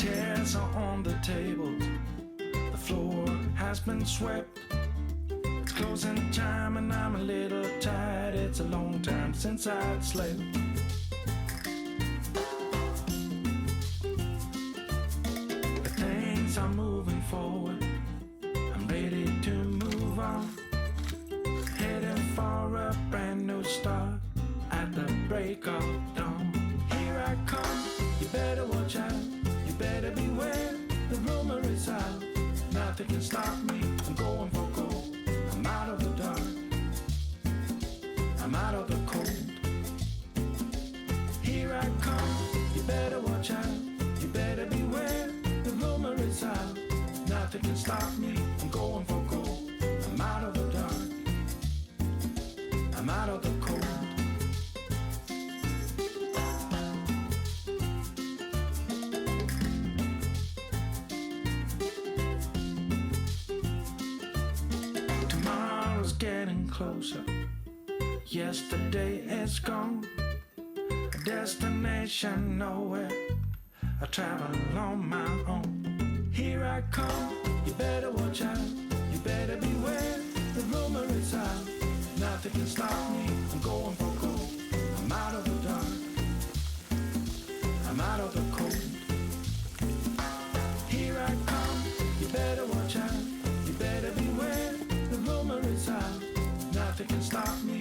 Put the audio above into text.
Chairs are on the table, the floor has been swept. It's closing time and I'm a little tired. It's a long time since I'd slept. But things are moving forward, I'm ready to move on. Heading for a brand new start at the break of dawn. Here I come, you better watch out, you better beware, the rumor is out. Nothing can stop me, I'm going for gold. I'm out of the dark, I'm out of the cold. Here I come, you better watch out, you better beware, the rumor is out. Nothing can stop me, I'm going for gold. I'm out of the dark, I'm out of the cold. Tomorrow's getting closer, yesterday is gone. A destination nowhere, I travel on my own. Here I come, you better watch out, you better beware, the rumor is out. Nothing can stop me, I'm going for gold. I'm out of the dark, I'm out of the cold. Here I come, you better watch out, you better beware, the rumor is out. Nothing can stop me,